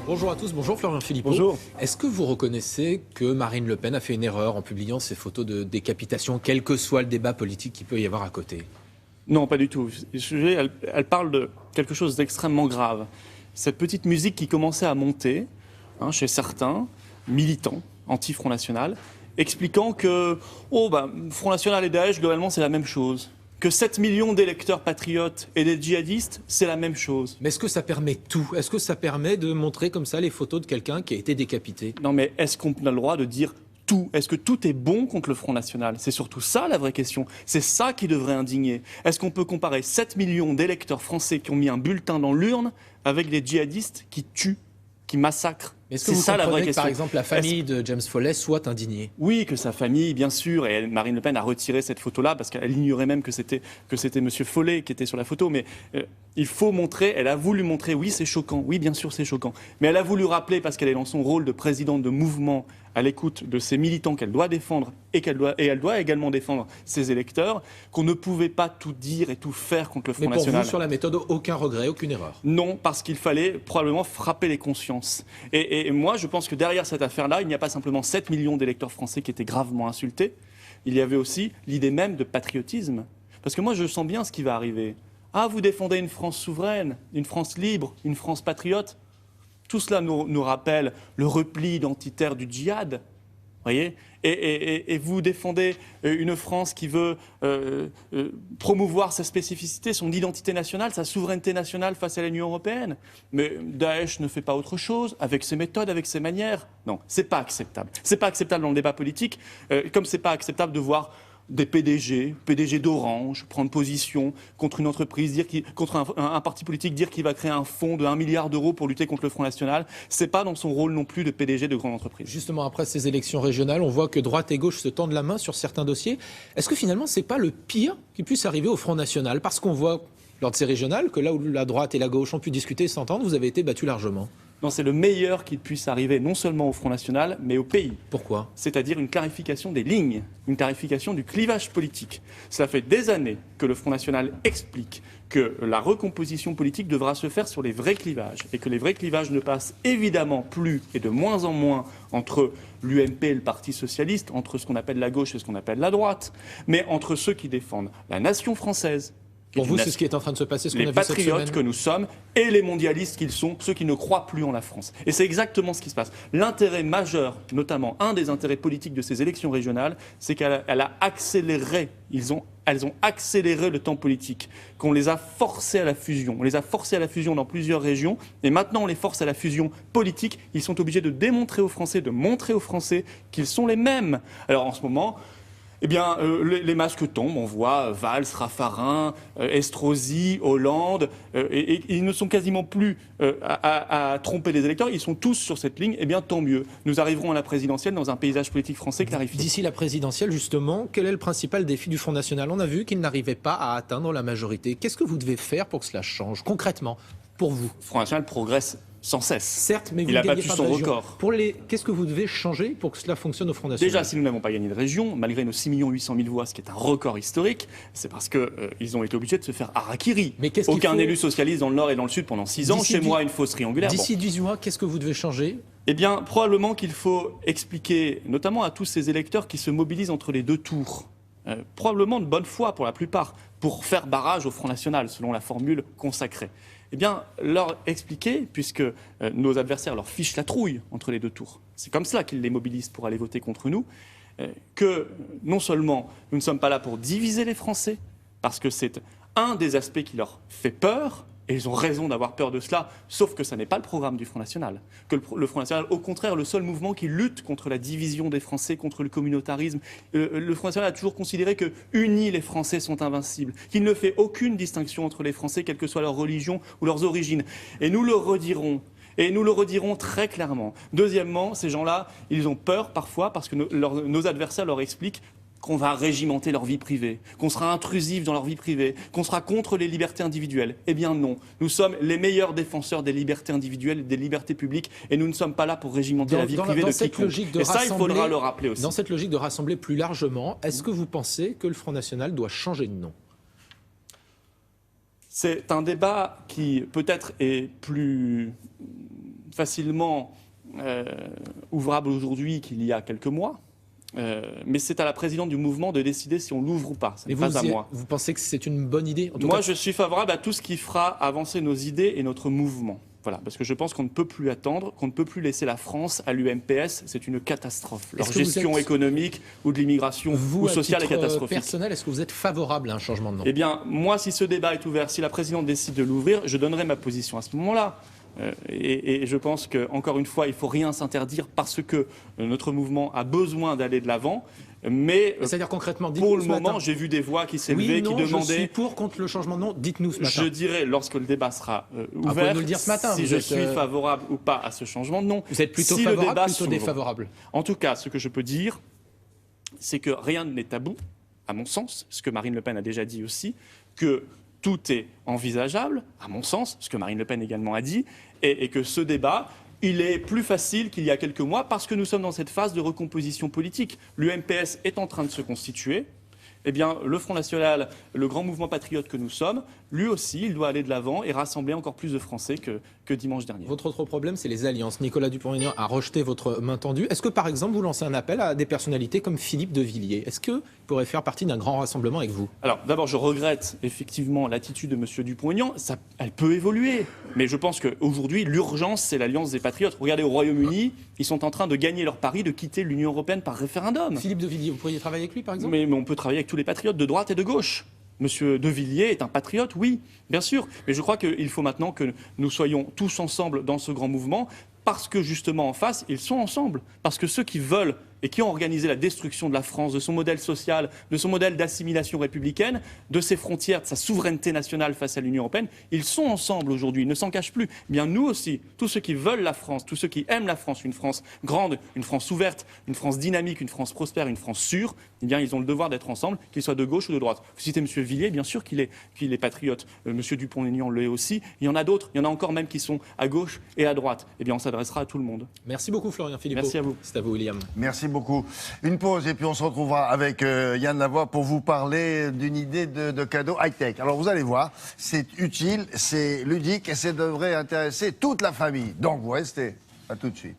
Bonjour à tous, bonjour Florian Philippot. Bonjour. Est-ce que vous reconnaissez que Marine Le Pen a fait une erreur en publiant ces photos de décapitation, quel que soit le débat politique qu'il peut y avoir à côté? Non, pas du tout. Elle parle de quelque chose d'extrêmement grave. Cette petite musique qui commençait à monter chez certains militants anti-Front National, expliquant que Front National et Daesh, globalement, c'est la même chose. Que 7 millions d'électeurs patriotes et des djihadistes, c'est la même chose. Mais est-ce que ça permet tout? Est-ce que ça permet de montrer comme ça les photos de quelqu'un qui a été décapité? Non, mais est-ce qu'on a le droit de dire tout? Est-ce que tout est bon contre le Front National? C'est surtout ça la vraie question. C'est ça qui devrait indigner. Est-ce qu'on peut comparer 7 millions d'électeurs français qui ont mis un bulletin dans l'urne avec des djihadistes qui tuent, qui massacrent? Est-ce que vous comprenez que, par exemple, la famille de James Foley soit indignée? Oui, que sa famille, bien sûr, et Marine Le Pen a retiré cette photo-là parce qu'elle ignorait même que c'était M. Foley qui était sur la photo. Mais il faut montrer, elle a voulu montrer, oui, c'est choquant, oui, bien sûr, c'est choquant. Mais elle a voulu rappeler, parce qu'elle est dans son rôle de présidente de mouvement à l'écoute de ses militants qu'elle doit défendre et elle doit également défendre ses électeurs, qu'on ne pouvait pas tout dire et tout faire contre le Front National. Mais pour vous, sur la méthode, aucun regret, aucune erreur? Non, parce qu'il fallait probablement frapper les consciences. Et moi, je pense que derrière cette affaire-là, il n'y a pas simplement 7 millions d'électeurs français qui étaient gravement insultés, il y avait aussi l'idée même de patriotisme. Parce que moi, je sens bien ce qui va arriver. Ah, vous défendez une France souveraine, une France libre, une France patriote. Tout cela nous rappelle le repli identitaire du djihad. Voyez, et vous défendez une France qui veut promouvoir sa spécificité, son identité nationale, sa souveraineté nationale face à l'Union européenne. Mais Daesh ne fait pas autre chose, avec ses méthodes, avec ses manières. Non, c'est pas acceptable. C'est pas acceptable dans le débat politique, comme c'est pas acceptable de voir des PDG d'Orange, prendre position contre une entreprise, contre un parti politique, dire qu'il va créer un fonds de 1 milliard d'euros pour lutter contre le Front National. C'est pas dans son rôle non plus de PDG de grande entreprise. Justement, après ces élections régionales, on voit que droite et gauche se tendent la main sur certains dossiers. Est-ce que finalement, c'est pas le pire qui puisse arriver au Front National? Parce qu'on voit, lors de ces régionales, que là où la droite et la gauche ont pu discuter et s'entendre, vous avez été battus largement. Non, c'est le meilleur qui puisse arriver non seulement au Front National, mais au pays. Pourquoi? C'est-à-dire une clarification des lignes, une clarification du clivage politique. Cela fait des années que le Front National explique que la recomposition politique devra se faire sur les vrais clivages et que les vrais clivages ne passent évidemment plus et de moins en moins entre l'UMP et le Parti socialiste, entre ce qu'on appelle la gauche et ce qu'on appelle la droite, mais entre ceux qui défendent la nation française. Pour vous, c'est ce qui est en train de se passer, ce qu'on a vu cette semaine? Les patriotes que nous sommes et les mondialistes qu'ils sont, ceux qui ne croient plus en la France. Et c'est exactement ce qui se passe. L'intérêt majeur, notamment un des intérêts politiques de ces élections régionales, c'est qu'elle a accéléré, elles ont accéléré le temps politique, qu'on les a forcés à la fusion. On les a forcés à la fusion dans plusieurs régions, et maintenant on les force à la fusion politique. Ils sont obligés de démontrer aux Français, de montrer aux Français qu'ils sont les mêmes. Alors en ce moment, les masques tombent, on voit Valls, Raffarin, Estrosi, Hollande, et ils ne sont quasiment plus à tromper les électeurs, ils sont tous sur cette ligne, tant mieux. Nous arriverons à la présidentielle dans un paysage politique français clarifié. D'ici la présidentielle, justement, quel est le principal défi du Front National? On a vu qu'il n'arrivait pas à atteindre la majorité. Qu'est-ce que vous devez faire pour que cela change, concrètement, pour vous? Le Front National progresse sans cesse. Certes, mais vous il ne a gagnez battu pas son de région. record. Qu'est-ce que vous devez changer pour que cela fonctionne au Front National? Déjà, si nous n'avons pas gagné de région, malgré nos 6 800 000 voix, ce qui est un record historique, c'est parce qu'ils ont été obligés de se faire harakiri. Aucun élu socialiste dans le Nord et dans le Sud pendant 6 ans. Chez moi, une fausse triangulaire. D'ici 18 mois, qu'est-ce que vous devez changer? Probablement qu'il faut expliquer, notamment à tous ces électeurs qui se mobilisent entre les deux tours, probablement de bonne foi pour la plupart, pour faire barrage au Front National, selon la formule consacrée. Leur expliquer, puisque nos adversaires leur fichent la trouille entre les deux tours, c'est comme cela qu'ils les mobilisent pour aller voter contre nous, que non seulement nous ne sommes pas là pour diviser les Français, parce que c'est un des aspects qui leur fait peur, et ils ont raison d'avoir peur de cela, sauf que ça n'est pas le programme du Front National. Que le Front National, au contraire, le seul mouvement qui lutte contre la division des Français, contre le communautarisme. Le Front National a toujours considéré que unis les Français sont invincibles, qu'il ne fait aucune distinction entre les Français, quelle que soit leur religion ou leurs origines. Et nous le redirons. Et nous le redirons très clairement. Deuxièmement, ces gens-là, ils ont peur parfois parce que nos adversaires leur expliquent qu'on va régimenter leur vie privée, qu'on sera intrusif dans leur vie privée, qu'on sera contre les libertés individuelles. Non, nous sommes les meilleurs défenseurs des libertés individuelles et des libertés publiques, et nous ne sommes pas là pour régimenter la vie privée de quiconque. Et ça, il faudra le rappeler aussi. Dans cette logique de rassembler plus largement, est-ce que vous pensez que le Front National doit changer de nom? C'est un débat qui peut-être est plus facilement ouvrable aujourd'hui qu'il y a quelques mois. Mais c'est à la présidente du mouvement de décider si on l'ouvre ou pas. Ce n'est pas à moi. Vous pensez que c'est une bonne idée? Moi, je suis favorable à tout ce qui fera avancer nos idées et notre mouvement. Voilà, parce que je pense qu'on ne peut plus attendre, qu'on ne peut plus laisser la France à l'UMPS. C'est une catastrophe. Leur gestion économique ou de l'immigration ou sociale est catastrophique. Personnel, est-ce que vous êtes favorable à un changement de nom? Eh bien, moi, si ce débat est ouvert, si la présidente décide de l'ouvrir, je donnerai ma position à ce moment-là. Et je pense qu'encore une fois, il ne faut rien s'interdire parce que notre mouvement a besoin d'aller de l'avant. Mais c'est-à-dire concrètement, pour le moment, j'ai vu des voix qui s'élevaient, qui demandaient... Je suis pour, contre le changement de nom. Dites-nous ce matin. Je dirais, lorsque le débat sera ouvert, vous pouvez nous le dire ce matin, si je suis favorable ou pas à ce changement de nom. Vous êtes plutôt favorable ou plutôt défavorable? En tout cas, ce que je peux dire, c'est que rien n'est tabou, à mon sens, ce que Marine Le Pen a déjà dit aussi, que tout est envisageable, à mon sens, ce que Marine Le Pen également a dit, et que ce débat... il est plus facile qu'il y a quelques mois parce que nous sommes dans cette phase de recomposition politique. L'UMPS est en train de se constituer. Eh bien, le Front National, le grand mouvement patriote que nous sommes, lui aussi, il doit aller de l'avant et rassembler encore plus de Français que dimanche dernier. Votre autre problème, c'est les alliances. Nicolas Dupont-Aignan a rejeté votre main tendue. Est-ce que, par exemple, vous lancez un appel à des personnalités comme Philippe de Villiers? Est-ce qu'il pourrait faire partie d'un grand rassemblement avec vous? Alors, d'abord, je regrette effectivement l'attitude de M. Dupont-Aignan. Elle peut évoluer. Mais je pense qu'aujourd'hui, l'urgence, c'est l'alliance des patriotes. Regardez, au Royaume-Uni, ils sont en train de gagner leur pari de quitter l'Union européenne par référendum. Philippe de Villiers, vous pourriez travailler avec lui, par exemple? Mais on peut travailler avec tous les patriotes de droite et de gauche. Monsieur De Villiers est un patriote, oui, bien sûr. Mais je crois qu'il faut maintenant que nous soyons tous ensemble dans ce grand mouvement, parce que justement en face, ils sont ensemble. Parce que ceux qui veulent et qui ont organisé la destruction de la France, de son modèle social, de son modèle d'assimilation républicaine, de ses frontières, de sa souveraineté nationale face à l'Union européenne, ils sont ensemble aujourd'hui, ils ne s'en cachent plus. Eh bien nous aussi, tous ceux qui veulent la France, tous ceux qui aiment la France, une France grande, une France ouverte, une France dynamique, une France prospère, une France sûre, eh bien ils ont le devoir d'être ensemble, qu'ils soient de gauche ou de droite. Vous citez M. Villiers, bien sûr qu'il est patriote. M. Dupont-Aignan l'est aussi. Il y en a d'autres, il y en a encore même qui sont à gauche et à droite. Eh bien on s'adressera à tout le monde. Merci beaucoup Florian Philippot. Merci à vous. C'est à vous William. Merci beaucoup. Une pause et puis on se retrouvera avec Yann Lavoie pour vous parler d'une idée de cadeau high-tech. Alors vous allez voir, c'est utile, c'est ludique et ça devrait intéresser toute la famille. Donc vous restez. À tout de suite.